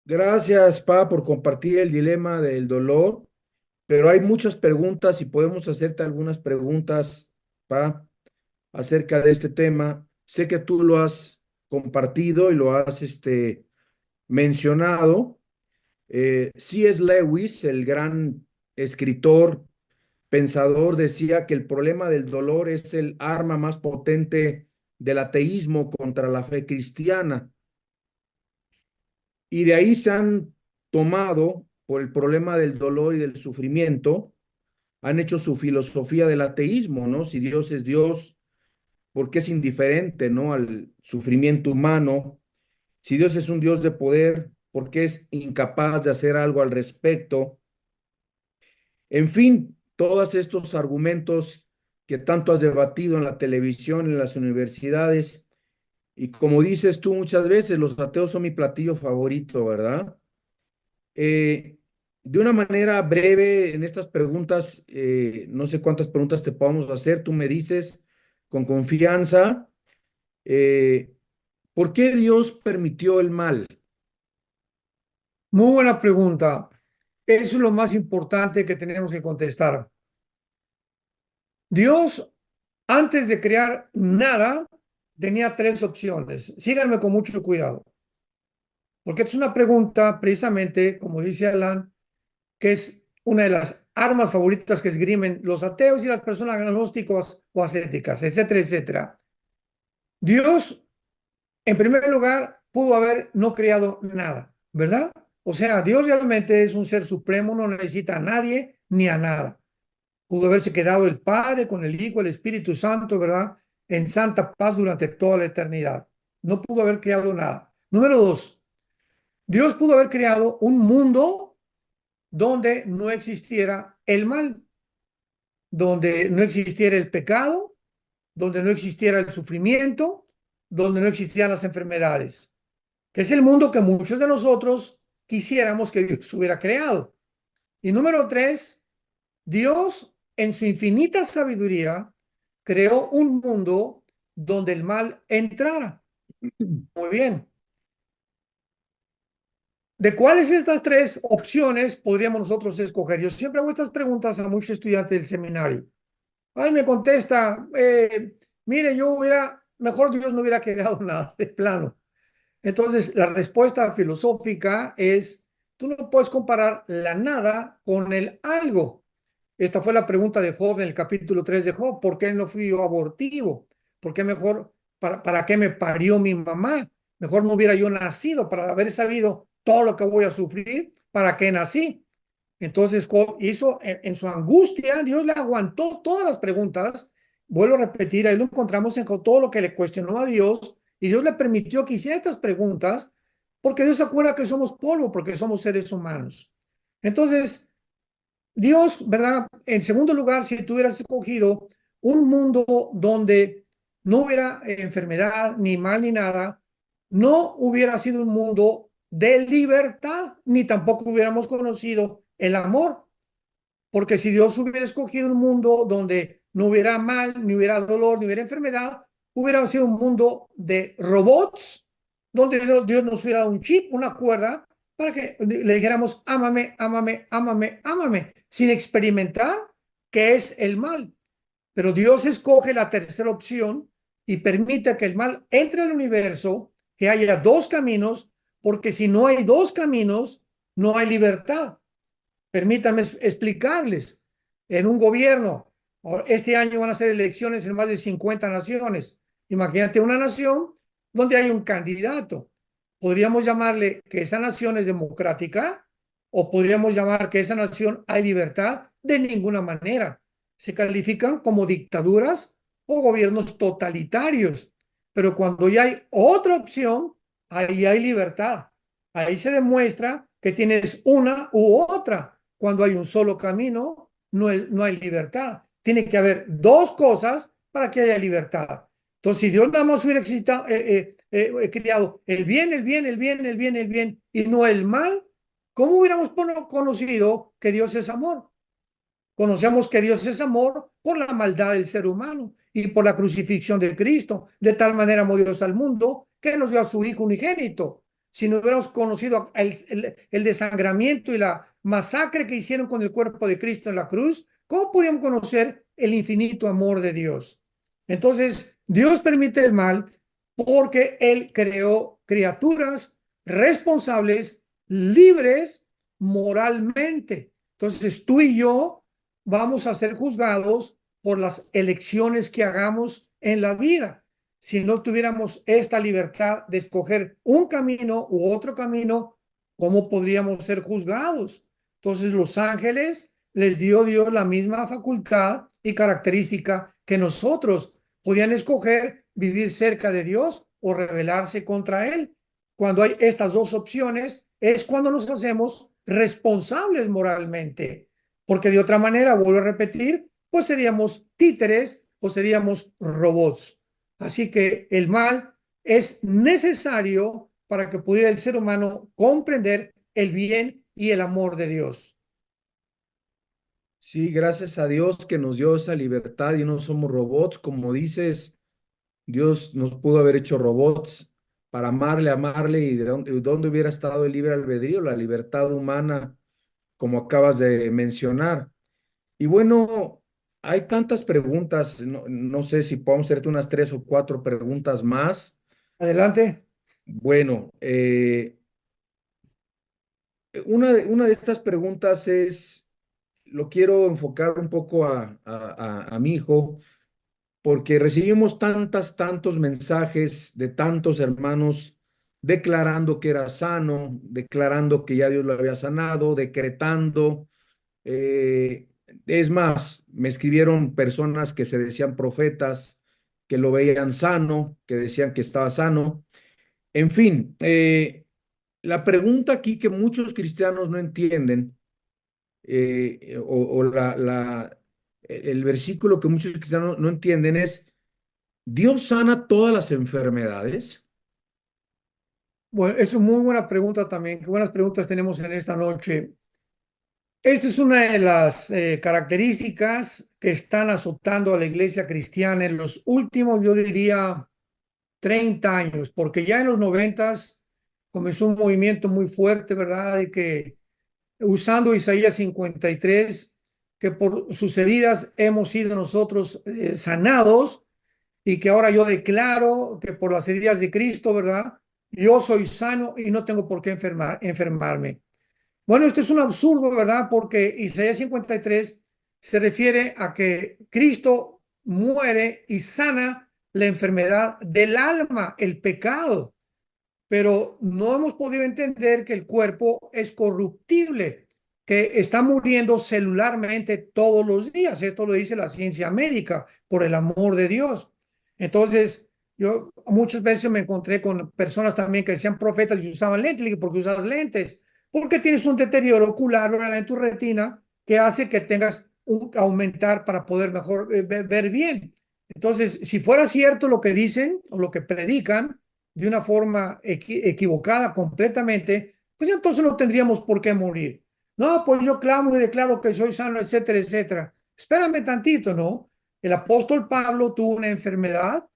Gracias, Pa, por compartir el dilema del dolor, pero hay muchas preguntas y podemos hacerte algunas preguntas, Pa, acerca de este tema. Sé que tú lo has compartido y lo has mencionado. C.S. Lewis, el gran escritor, pensador, decía que el problema del dolor es el arma más potente del ateísmo contra la fe cristiana. Y de ahí se han tomado, por el problema del dolor y del sufrimiento, han hecho su filosofía del ateísmo, ¿no? Si Dios es Dios, ¿por qué es indiferente, ¿no? Al sufrimiento humano? Si Dios es un Dios de poder, ¿por qué es incapaz de hacer algo al respecto? En fin, todos estos argumentos que tanto has debatido en la televisión, en las universidades, y como dices tú muchas veces, los ateos son mi platillo favorito, ¿verdad? Eh, de una manera breve, en estas preguntas, no sé cuántas preguntas te podamos hacer, tú me dices con confianza, eh, ¿por qué Dios permitió el mal? Muy buena pregunta. Eso es lo más importante que tenemos que contestar. Dios, antes de crear nada, tenía tres opciones. Síganme con mucho cuidado, porque es una pregunta, precisamente, como dice Alan, que es una de las armas favoritas que esgrimen los ateos y las personas agnósticas o ascéticas, etcétera, etcétera. Dios, en primer lugar, pudo haber no creado nada, ¿verdad? O sea, Dios realmente es un ser supremo, no necesita a nadie ni a nada. Pudo haberse quedado el Padre con el Hijo, el Espíritu Santo, ¿verdad? En santa paz durante toda la eternidad. No pudo haber creado nada. Número dos, Dios pudo haber creado un mundo donde no existiera el mal, donde no existiera el pecado, donde no existiera el sufrimiento, donde no existieran las enfermedades, que es el mundo que muchos de nosotros quisiéramos que Dios hubiera creado. Y número tres, Dios en su infinita sabiduría creó un mundo donde el mal entrara. Muy bien. ¿De cuáles de estas tres opciones podríamos nosotros escoger? Yo siempre hago estas preguntas a muchos estudiantes del seminario. Ay, me contesta, mire, yo hubiera, mejor Dios no hubiera creado nada de plano. Entonces, la respuesta filosófica es, tú no puedes comparar la nada con el algo. Esta fue la pregunta de Job en el capítulo 3 de Job. ¿Por qué no fui yo abortivo? ¿Por qué mejor, para qué me parió mi mamá? Mejor no hubiera yo nacido para haber sabido todo lo que voy a sufrir. ¿Para qué nací? Entonces Job hizo en su angustia, Dios le aguantó todas las preguntas. Vuelvo a repetir, ahí lo encontramos en todo lo que le cuestionó a Dios y Dios le permitió que hiciera estas preguntas porque Dios se acuerda que somos polvo, porque somos seres humanos. Entonces, Dios, ¿verdad? En segundo lugar, si tú hubieras escogido un mundo donde no hubiera enfermedad, ni mal, ni nada, no hubiera sido un mundo de libertad, ni tampoco hubiéramos conocido el amor. Porque si Dios hubiera escogido un mundo donde no hubiera mal, ni hubiera dolor, ni hubiera enfermedad, hubiera sido un mundo de robots, donde Dios nos hubiera dado un chip, una cuerda, para que le dijéramos, ámame, ámame, ámame, ámame, sin experimentar qué es el mal. Pero Dios escoge la tercera opción y permite que el mal entre al universo, que haya dos caminos, porque si no hay dos caminos, no hay libertad. Permítanme explicarles. En un gobierno, este año van a ser elecciones en más de 50 naciones. Imagínate una nación donde hay un candidato. Podríamos llamarle que esa nación es democrática o podríamos llamar que esa nación hay libertad. De ninguna manera. Se califican como dictaduras o gobiernos totalitarios. Pero cuando ya hay otra opción, ahí hay libertad. Ahí se demuestra que tienes una u otra. Cuando hay un solo camino, no hay libertad. Tiene que haber dos cosas para que haya libertad. Entonces, si Dios nada más hubiera creado el bien, el bien, el bien, el bien, el bien y no el mal, ¿cómo hubiéramos conocido que Dios es amor? Conocemos que Dios es amor por la maldad del ser humano y por la crucifixión de Cristo. De tal manera amó Dios al mundo que nos dio a su Hijo unigénito. si no hubiéramos conocido el desangramiento y la masacre que hicieron con el cuerpo de Cristo en la cruz, ¿cómo podíamos conocer el infinito amor de Dios? Entonces, Dios permite el mal porque Él creó criaturas responsables, libres moralmente. Entonces, tú y yo vamos a ser juzgados por las elecciones que hagamos en la vida. Si no tuviéramos esta libertad de escoger un camino u otro camino, ¿cómo podríamos ser juzgados? Entonces, los ángeles les dio Dios la misma facultad y característica que nosotros. Podían escoger vivir cerca de Dios o rebelarse contra Él. Cuando hay estas dos opciones, es cuando nos hacemos responsables moralmente, porque de otra manera, vuelvo a repetir, pues seríamos títeres o seríamos robots. Así que el mal es necesario para que pudiera el ser humano comprender el bien y el amor de Dios. Sí, gracias a Dios que nos dio esa libertad y no somos robots. Como dices, Dios nos pudo haber hecho robots para amarle y de dónde hubiera estado el libre albedrío, la libertad humana, como acabas de mencionar. Y bueno, hay tantas preguntas, no sé si podemos hacerte unas 3 o 4 preguntas más. Adelante. Bueno, una de estas preguntas es, lo quiero enfocar un poco a mi hijo, porque recibimos tantos mensajes de tantos hermanos declarando que era sano, declarando que ya Dios lo había sanado, decretando. Es más, me escribieron personas que se decían profetas, que lo veían sano, que decían que estaba sano. En fin, la pregunta aquí que muchos cristianos no entienden, o el versículo que muchos cristianos no entienden es, ¿Dios sana todas las enfermedades? Bueno, es una muy buena pregunta también. Qué buenas preguntas tenemos en esta noche. Esta es una de las características que están azotando a la iglesia cristiana en los últimos, yo diría, 30 años, porque ya en los 90 comenzó un movimiento muy fuerte, ¿verdad? De que usando Isaías 53, que por sus heridas hemos sido nosotros sanados y que ahora yo declaro que por las heridas de Cristo, ¿verdad? Yo soy sano y no tengo por qué enfermarme. Bueno, esto es un absurdo, ¿verdad? Porque Isaías 53 se refiere a que Cristo muere y sana la enfermedad del alma, el pecado, pero no hemos podido entender que el cuerpo es corruptible, que está muriendo celularmente todos los días. Esto lo dice la ciencia médica, por el amor de Dios. Entonces, yo muchas veces me encontré con personas también que decían profetas y usaban lentes. Le dije, ¿por qué usas lentes? Porque tienes un deterioro ocular, ¿verdad?, en tu retina que hace que tengas que aumentar para poder mejor ver bien. Entonces, si fuera cierto lo que dicen o lo que predican, de una forma equivocada completamente, pues entonces no tendríamos por qué morir. No, pues yo clamo y declaro que soy sano, etcétera, etcétera. Espérame tantito, ¿no? El apóstol Pablo tuvo una enfermedad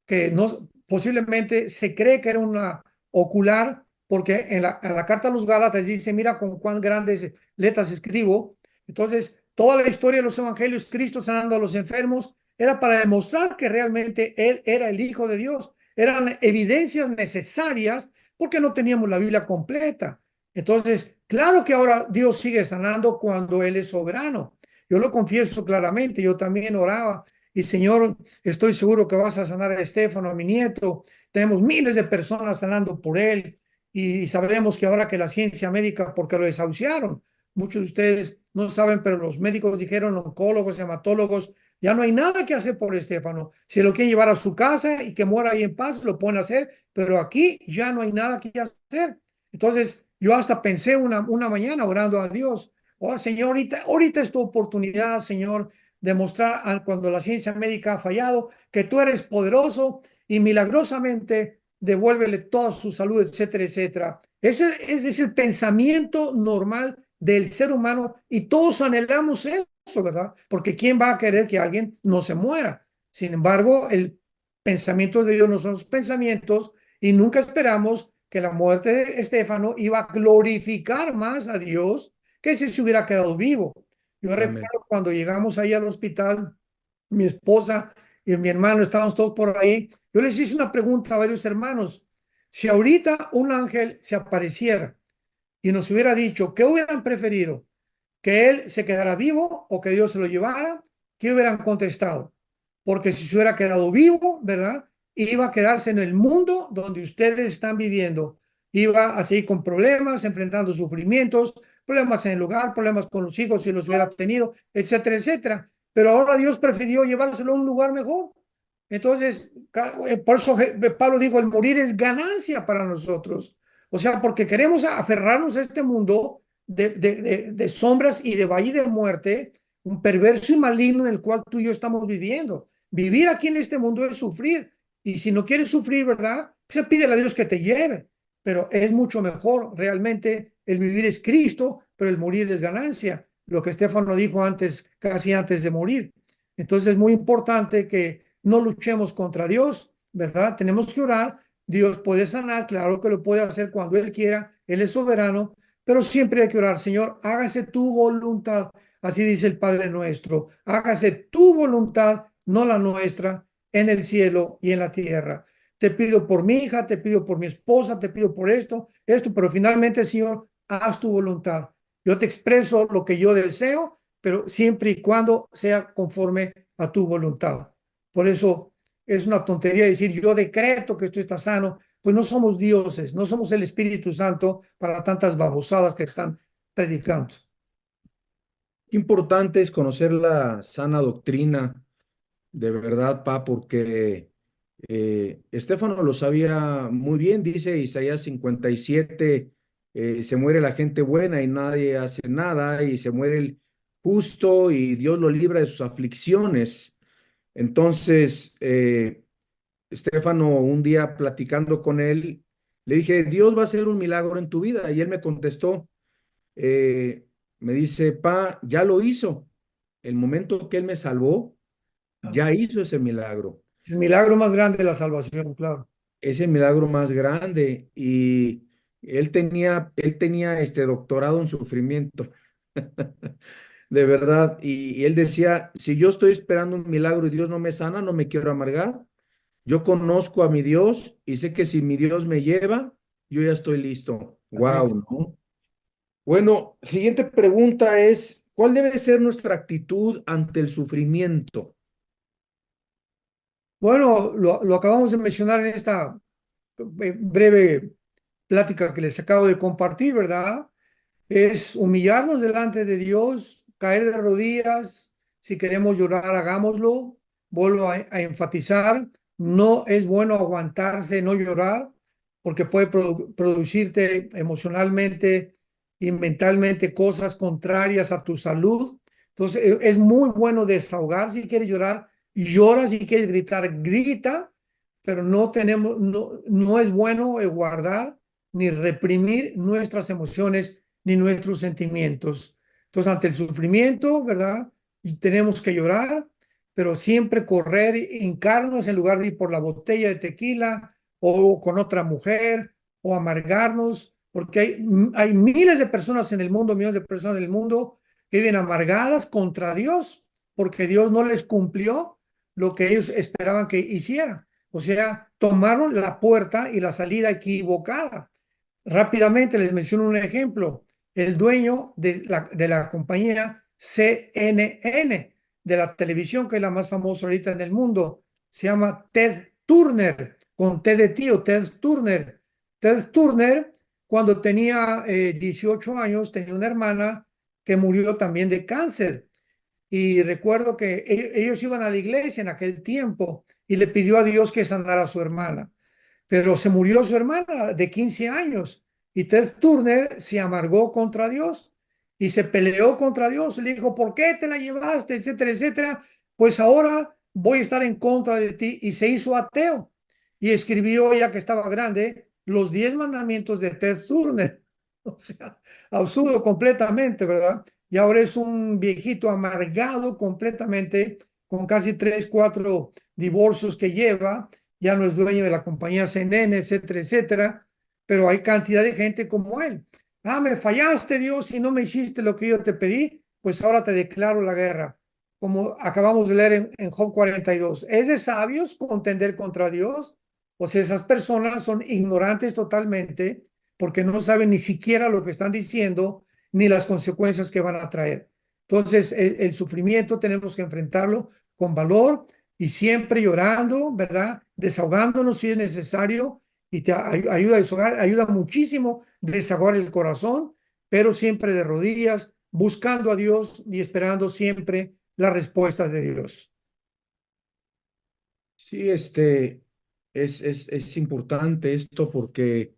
que no, posiblemente se cree que era una ocular, porque en la carta a los Gálatas dice, mira con cuán grandes letras escribo. Entonces, toda la historia de los evangelios, Cristo sanando a los enfermos, era para demostrar que realmente Él era el Hijo de Dios. Eran evidencias necesarias porque no teníamos la Biblia completa. Entonces, claro que ahora Dios sigue sanando cuando Él es soberano. Yo lo confieso claramente, yo también oraba y Señor, estoy seguro que vas a sanar a Estefano, a mi nieto. Tenemos miles de personas sanando por él y sabemos que ahora que la ciencia médica, porque lo desahuciaron, muchos de ustedes no saben, pero los médicos dijeron, oncólogos, hematólogos, ya no hay nada que hacer por Estefano. Si lo quieren llevar a su casa y que muera ahí en paz, lo pueden hacer, pero aquí ya no hay nada que hacer. Entonces, yo hasta pensé una mañana orando a Dios, oh Señor, ahorita es tu oportunidad, Señor, de mostrar cuando la ciencia médica ha fallado, que tú eres poderoso y milagrosamente devuélvele toda su salud, etcétera, etcétera. Ese es el pensamiento normal del ser humano y todos anhelamos eso, ¿verdad? Porque ¿quién va a querer que alguien no se muera? Sin embargo, el pensamiento de Dios no son los pensamientos y nunca esperamos que la muerte de Estéfano iba a glorificar más a Dios que si se hubiera quedado vivo. Yo Amén. recuerdo cuando llegamos ahí al hospital, mi esposa y mi hermano, estábamos todos por ahí. Yo les hice una pregunta a varios hermanos. Si ahorita un ángel se apareciera y nos hubiera dicho, ¿qué hubieran preferido? ¿Que él se quedara vivo o que Dios se lo llevara? ¿Qué hubieran contestado? Porque si se hubiera quedado vivo, ¿verdad? Iba a quedarse en el mundo donde ustedes están viviendo. Iba a seguir con problemas, enfrentando sufrimientos, problemas en el hogar, problemas con los hijos si los hubiera tenido, etcétera, etcétera. Pero ahora Dios prefirió llevárselo a un lugar mejor. Entonces, por eso Pablo dijo, el morir es ganancia para nosotros. O sea, porque queremos aferrarnos a este mundo de sombras y de valle de muerte, un perverso y maligno en el cual tú y yo estamos viviendo. Vivir aquí en este mundo es sufrir. Y si no quieres sufrir, ¿verdad? Pues pídele a Dios que te lleve. Pero es mucho mejor, realmente, el vivir es Cristo, pero el morir es ganancia. Lo que Estefano dijo antes, casi antes de morir. Entonces es muy importante que no luchemos contra Dios, ¿verdad? Tenemos que orar. Dios puede sanar, claro que lo puede hacer cuando Él quiera, Él es soberano, pero siempre hay que orar, Señor, hágase tu voluntad, así dice el Padre nuestro, hágase tu voluntad, no la nuestra, en el cielo y en la tierra. Te pido por mi hija, te pido por mi esposa, te pido por esto, pero finalmente, Señor, haz tu voluntad. Yo te expreso lo que yo deseo, pero siempre y cuando sea conforme a tu voluntad. Por eso es una tontería decir yo decreto que esto está sano, pues no somos dioses, no somos el Espíritu Santo para tantas babosadas que están predicando. Qué importante es conocer la sana doctrina, de verdad, Pa, porque Estéfano lo sabía muy bien, dice Isaías 57, se muere la gente buena y nadie hace nada, y se muere el justo y Dios lo libra de sus aflicciones. Entonces, Estéfano, un día platicando con él, le dije, Dios va a hacer un milagro en tu vida. Y él me contestó, eh, me dice, Pa, ya lo hizo. El momento que él me salvó, ya hizo ese milagro. El milagro más grande de la salvación, claro. Ese milagro más grande. Y él tenía este doctorado en sufrimiento, de verdad. Y él decía, si yo estoy esperando un milagro y Dios no me sana, no me quiero amargar. Yo conozco a mi Dios y sé que si mi Dios me lleva, yo ya estoy listo. Así es. Wow, ¿no? Bueno, siguiente pregunta es, ¿cuál debe ser nuestra actitud ante el sufrimiento? Bueno, lo acabamos de mencionar en esta breve plática que les acabo de compartir, ¿verdad? Es humillarnos delante de Dios, caer de rodillas. Si queremos llorar, hagámoslo. Vuelvo a enfatizar, no es bueno aguantarse, no llorar, porque puede producirte emocionalmente y mentalmente cosas contrarias a tu salud. Entonces, es muy bueno desahogar si quieres llorar, llora si quieres gritar, grita, pero no es bueno guardar ni reprimir nuestras emociones ni nuestros sentimientos. Entonces, ante el sufrimiento, ¿verdad? Y tenemos que llorar, pero siempre correr, hincarnos en lugar de ir por la botella de tequila o con otra mujer o amargarnos, porque hay miles de personas en el mundo, millones de personas en el mundo que viven amargadas contra Dios, porque Dios no les cumplió lo que ellos esperaban que hiciera. O sea, tomaron la puerta y la salida equivocada. Rápidamente les menciono un ejemplo. El dueño de la compañía CNN, de la televisión, que es la más famosa ahorita en el mundo, se llama Ted Turner, con T de tío, Ted Turner. Ted Turner, cuando tenía 18 años, tenía una hermana que murió también de cáncer. Y recuerdo que ellos iban a la iglesia en aquel tiempo y le pidió a Dios que sanara a su hermana, pero se murió su hermana de 15 años y Ted Turner se amargó contra Dios y se peleó contra Dios. Le dijo, ¿por qué te la llevaste? Etcétera, etcétera. Pues ahora voy a estar en contra de ti. Y se hizo ateo y escribió, ya que estaba grande, los 10 mandamientos de Ted Turner. O sea, absurdo completamente, ¿verdad? Y ahora es un viejito amargado completamente, con casi 3, 4 divorcios que lleva, ya no es dueño de la compañía CNN, etcétera, etcétera. pero hay cantidad de gente como él. Ah, me fallaste, Dios, y no me hiciste lo que yo te pedí, pues ahora te declaro la guerra, como acabamos de leer en Job 42. ¿Es de sabios contender contra Dios? O sea, esas personas son ignorantes totalmente porque no saben ni siquiera lo que están diciendo ni las consecuencias que van a traer. Entonces, el sufrimiento tenemos que enfrentarlo con valor y siempre llorando, ¿verdad? Desahogándonos si es necesario y te ayuda a desahogar, ayuda muchísimo desahogar el corazón, pero siempre de rodillas, buscando a Dios y esperando siempre la respuesta de Dios. Sí, es importante esto porque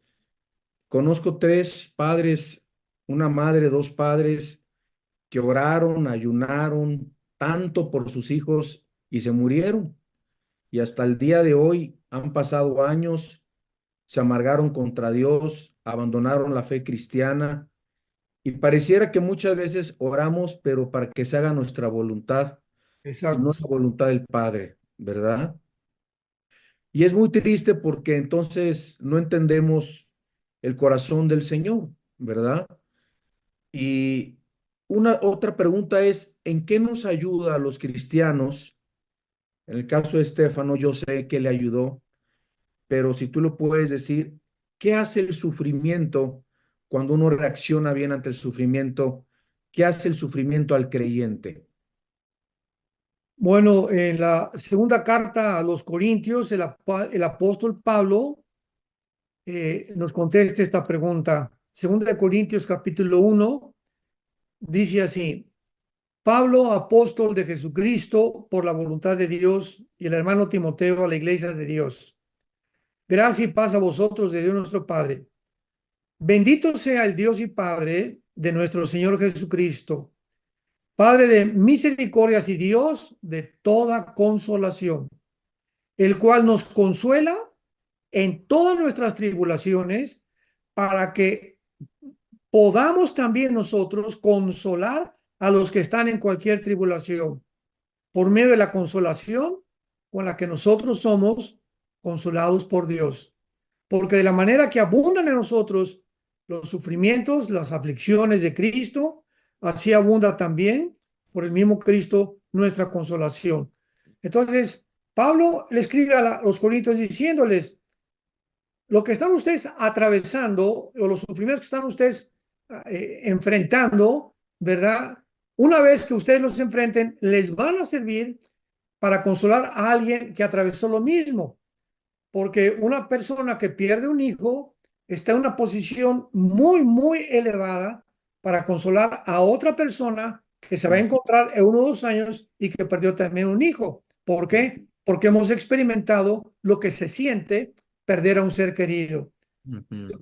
conozco tres padres, una madre, dos padres que oraron, ayunaron tanto por sus hijos y se murieron. Y hasta el día de hoy han pasado años, se amargaron contra Dios, abandonaron la fe cristiana y pareciera que muchas veces oramos, pero para que se haga nuestra voluntad y no Exacto. la voluntad del Padre, ¿verdad? Y es muy triste porque entonces no entendemos el corazón del Señor, ¿verdad? Y una otra pregunta es, ¿en qué nos ayuda a los cristianos? En el caso de Estefano, yo sé que le ayudó, pero si tú lo puedes decir, ¿qué hace el sufrimiento cuando uno reacciona bien ante el sufrimiento? ¿Qué hace el sufrimiento al creyente? Bueno, en la segunda carta a los Corintios, el apóstol Pablo nos contesta esta pregunta. Segunda de Corintios capítulo 1 dice así: Pablo, apóstol de Jesucristo por la voluntad de Dios, y el hermano Timoteo a la iglesia de Dios. Gracia y paz a vosotros de Dios nuestro Padre. Bendito sea el Dios y Padre de nuestro Señor Jesucristo, Padre de misericordias y Dios de toda consolación, el cual nos consuela en todas nuestras tribulaciones, para que podamos también nosotros consolar a los que están en cualquier tribulación, por medio de la consolación con la que nosotros somos consolados por Dios. Porque de la manera que abundan en nosotros los sufrimientos, las aflicciones de Cristo, así abunda también por el mismo Cristo nuestra consolación. Entonces, Pablo le escribe a los Corintios diciéndoles: lo que están ustedes atravesando o los sufrimientos que están ustedes enfrentando, ¿verdad? Una vez que ustedes los enfrenten, les van a servir para consolar a alguien que atravesó lo mismo, porque una persona que pierde un hijo está en una posición muy, muy elevada para consolar a otra persona que se va a encontrar en 1 o 2 años y que perdió también un hijo. ¿Por qué? Porque hemos experimentado lo que se siente perder a un ser querido. Ujú,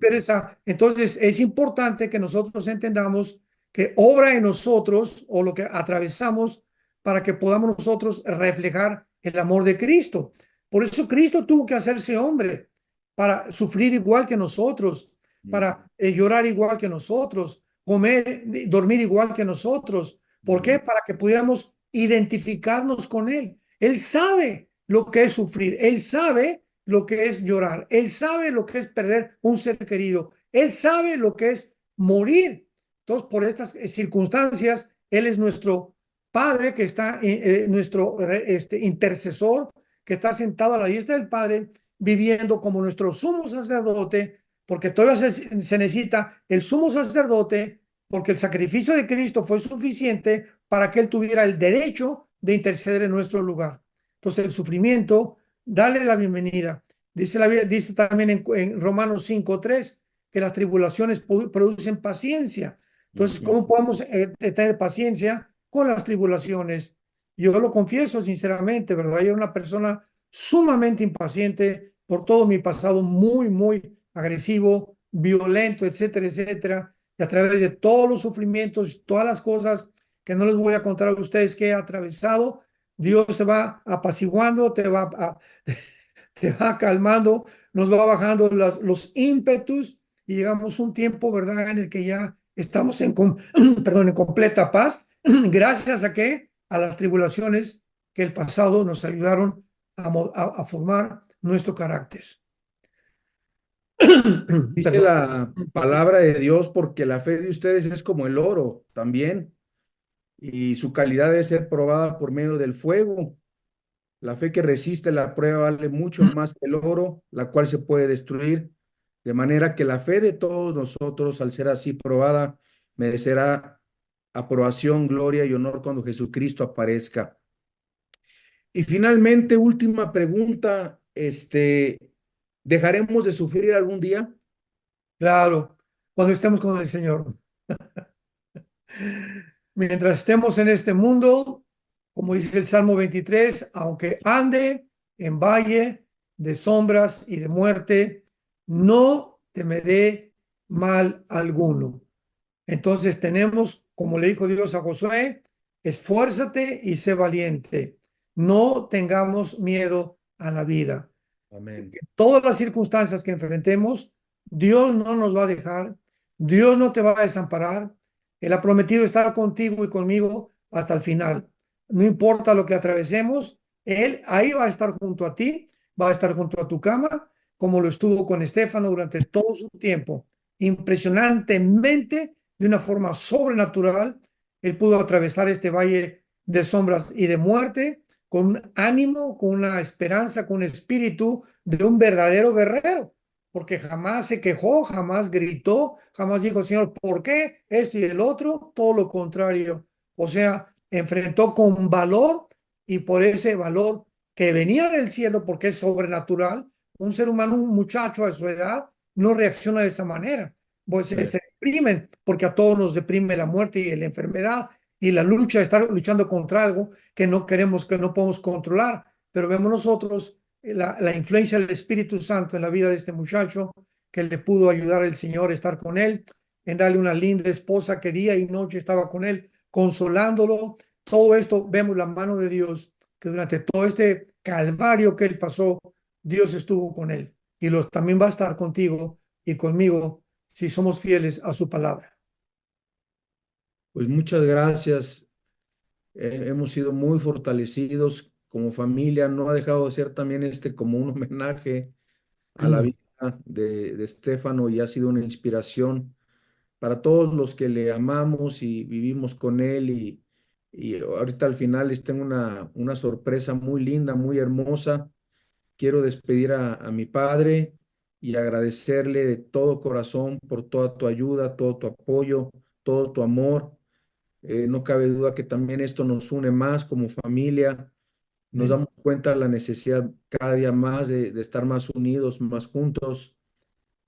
Entonces es importante que nosotros entendamos que obra en nosotros o lo que atravesamos para que podamos nosotros reflejar el amor de Cristo. Por eso Cristo tuvo que hacerse hombre para sufrir igual que nosotros, ujú, para llorar igual que nosotros, comer, dormir igual que nosotros. ¿Por qué? ujú, Para que pudiéramos identificarnos con Él. Él sabe lo que es sufrir, Él sabe lo que es llorar, Él sabe lo que es perder un ser querido, Él sabe lo que es morir. Entonces, por estas circunstancias, Él es nuestro Padre que está, nuestro intercesor, que está sentado a la diestra del Padre, viviendo como nuestro sumo sacerdote, porque todavía se necesita el sumo sacerdote, porque el sacrificio de Cristo fue suficiente para que Él tuviera el derecho de interceder en nuestro lugar. Entonces, el sufrimiento, dale la bienvenida. Dice también en Romanos 5:3 que las tribulaciones producen paciencia. Entonces, ujú. ¿cómo podemos tener paciencia con las tribulaciones? Yo lo confieso sinceramente, ¿verdad? Yo era una persona sumamente impaciente por todo mi pasado, muy, muy agresivo, violento, etcétera, etcétera. Y a través de todos los sufrimientos, todas las cosas que no les voy a contar a ustedes que he atravesado, Dios se va apaciguando, te va calmando, nos va bajando los ímpetus y llegamos a un tiempo, ¿verdad?, en el que ya estamos perdón, en completa paz, gracias a que a las tribulaciones que el pasado nos ayudaron a formar nuestro carácter. Dice Perdón. la palabra de Dios, porque la fe de ustedes es como el oro también, y su calidad debe ser probada por medio del fuego. La fe que resiste la prueba vale mucho más que el oro, la cual se puede destruir, de manera que la fe de todos nosotros, al ser así probada, merecerá aprobación, gloria y honor cuando Jesucristo aparezca. Y finalmente, última pregunta, ¿dejaremos de sufrir algún día? Claro, cuando estemos con el Señor. Mientras estemos en este mundo, como dice el Salmo 23, aunque ande en valle de sombras y de muerte, no temeré mal alguno. Entonces tenemos, como le dijo Dios a Josué, esfuérzate y sé valiente. No tengamos miedo a la vida. Amén. Todas las circunstancias que enfrentemos, Dios no nos va a dejar, Dios no te va a desamparar. Él ha prometido estar contigo y conmigo hasta el final. No importa lo que atravesemos, Él ahí va a estar junto a ti, va a estar junto a tu cama, como lo estuvo con Estéfano durante todo su tiempo. Impresionantemente, de una forma sobrenatural, Él pudo atravesar este valle de sombras y de muerte con un ánimo, con una esperanza, con un espíritu de un verdadero guerrero, porque jamás se quejó, jamás gritó, jamás dijo, Señor, ¿por qué esto y el otro? Todo lo contrario. O sea, enfrentó con valor, y por ese valor que venía del cielo, porque es sobrenatural, un ser humano, un muchacho a su edad, no reacciona de esa manera. Pues se deprimen, porque a todos nos deprime la muerte y la enfermedad y la lucha, estar luchando contra algo que no queremos, que no podemos controlar. Pero vemos nosotros la influencia del Espíritu Santo en la vida de este muchacho, que le pudo ayudar el Señor a estar con él, en darle una linda esposa que día y noche estaba con él, consolándolo. Todo esto vemos la mano de Dios, que durante todo este calvario que él pasó, Dios estuvo con él, y también va a estar contigo y conmigo si somos fieles a su palabra. Pues muchas gracias. Hemos sido muy fortalecidos como familia. No ha dejado de ser también como un homenaje a la vida de Estéfano, y ha sido una inspiración para todos los que le amamos y vivimos con él. Y ahorita al final les tengo una sorpresa muy linda, muy hermosa. Quiero despedir a mi padre y agradecerle de todo corazón por toda tu ayuda, todo tu apoyo, todo tu amor. No cabe duda que también esto nos une más como familia. Nos Amén. damos cuenta de la necesidad cada día más de estar más unidos, más juntos.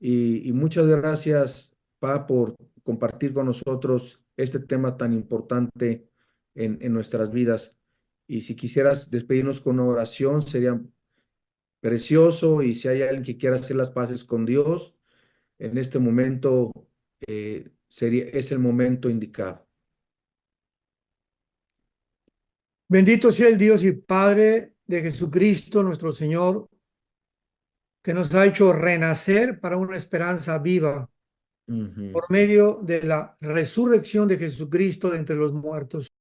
Y muchas gracias, Pa, por compartir con nosotros este tema tan importante en nuestras vidas. Y si quisieras despedirnos con una oración, sería precioso. Y si hay alguien que quiera hacer las paces con Dios, en este momento es el momento indicado. Bendito sea el Dios y Padre de Jesucristo, nuestro Señor, que nos ha hecho renacer para una esperanza viva Ujú. por medio de la resurrección de Jesucristo de entre los muertos.